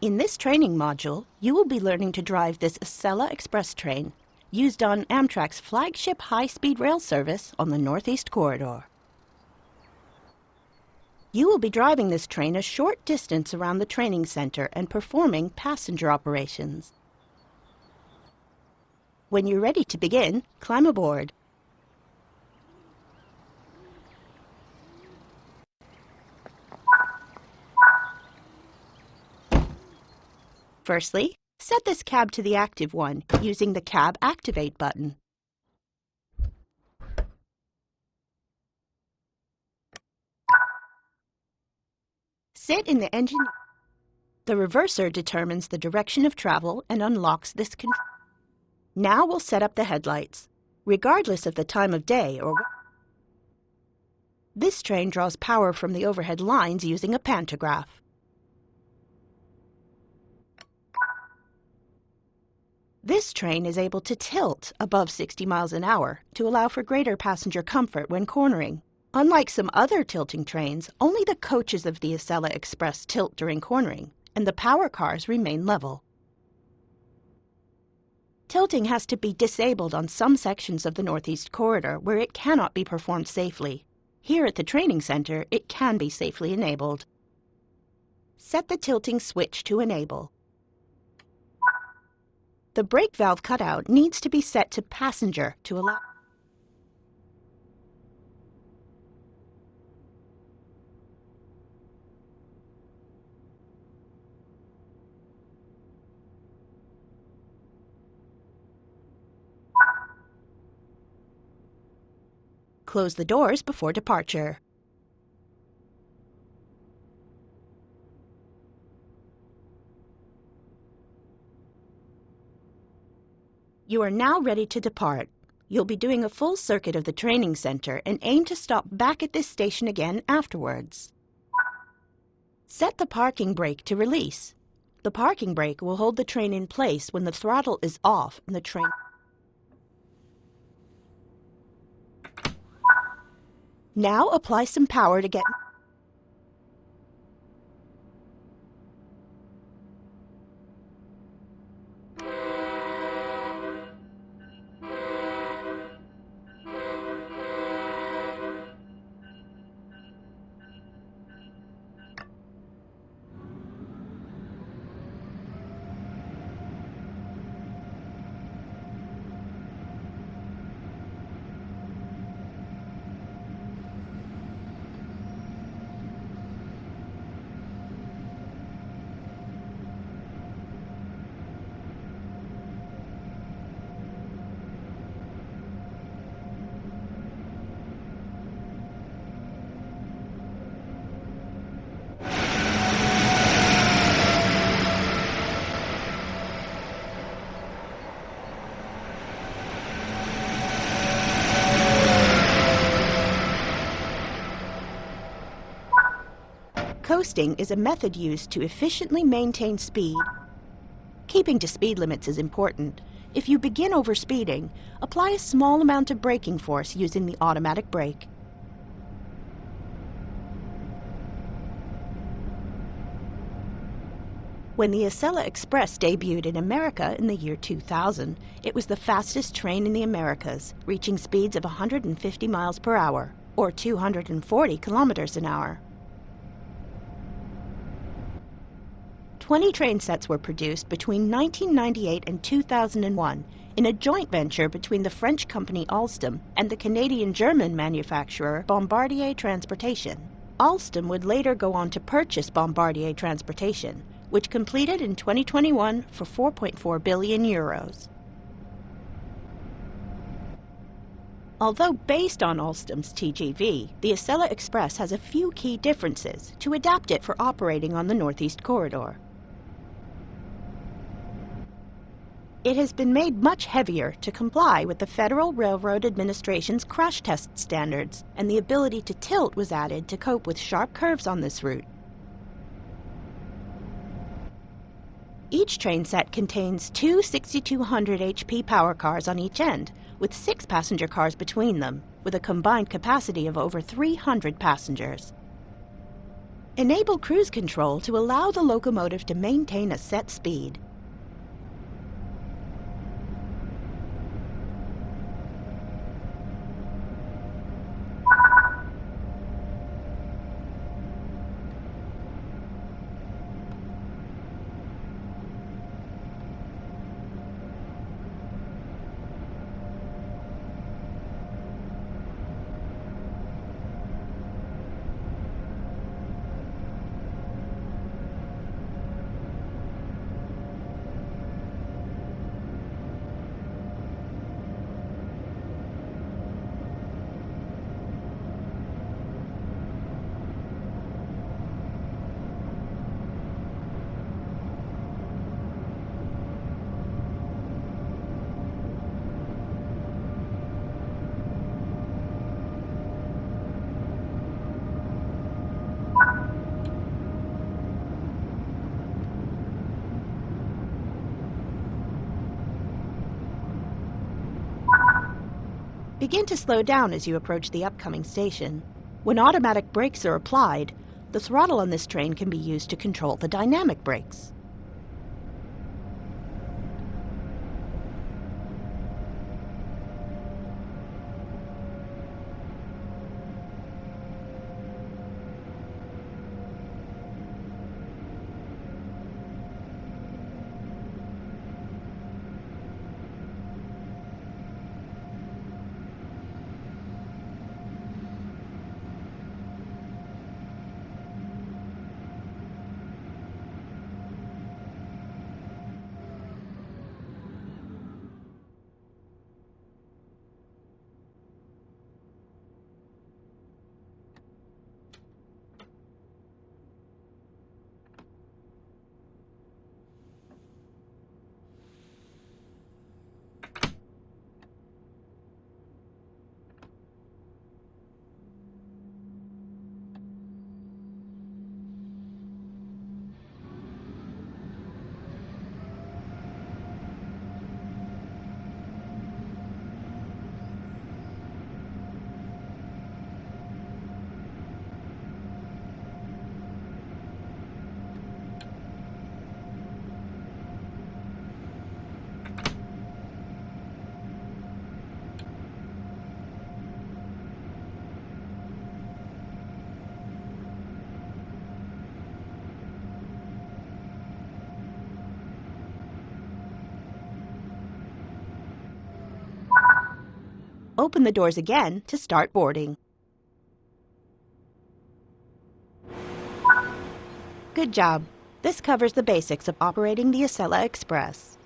In this training module, you will be learning to drive this Acela Express train, used on Amtrak's flagship high-speed rail service on the Northeast Corridor. You will be driving this train a short distance around the training center and performing passenger operations. When you're ready to begin, climb aboard. Firstly, set this cab to the active one using the Cab Activate button. Sit in the engine. The reverser determines the direction of travel and unlocks this control. Now we'll set up the headlights, regardless of the time of day or This train draws power from the overhead lines using a pantograph. This train is able to tilt above 60 miles an hour to allow for greater passenger comfort when cornering. Unlike some other tilting trains, only the coaches of the Acela Express tilt during cornering, and the power cars remain level. Tilting has to be disabled on some sections of the Northeast Corridor where it cannot be performed safely. Here at the training center, it can be safely enabled. Set the tilting switch to enable. The brake valve cutout needs to be set to passenger to allow. Close the doors before departure. You are now ready to depart. You'll be doing a full circuit of the training center and aim to stop back at this station again afterwards. Set the parking brake to release. The parking brake will hold the train in place when the throttle is off and the train. Now apply some power to get. Coasting is a method used to efficiently maintain speed. Keeping to speed limits is important. If you begin overspeeding, apply a small amount of braking force using the automatic brake. When the Acela Express debuted in America in the year 2000, it was the fastest train in the Americas, reaching speeds of 150 miles per hour, or 240 kilometers an hour. 20 train sets were produced between 1998 and 2001 in a joint venture between the French company Alstom and the Canadian-German manufacturer Bombardier Transportation. Alstom would later go on to purchase Bombardier Transportation, which completed in 2021 for 4.4 billion euros. Although based on Alstom's TGV, the Acela Express has a few key differences to adapt it for operating on the Northeast Corridor. It has been made much heavier to comply with the Federal Railroad Administration's crash test standards, and the ability to tilt was added to cope with sharp curves on this route. Each train set contains two 6,200 HP power cars on each end, with 6 passenger cars between them, with a combined capacity of over 300 passengers. Enable cruise control to allow the locomotive to maintain a set speed. Begin to slow down as you approach the upcoming station. When automatic brakes are applied, the throttle on this train can be used to control the dynamic brakes. Open the doors again to start boarding. Good job. This covers the basics of operating the Acela Express.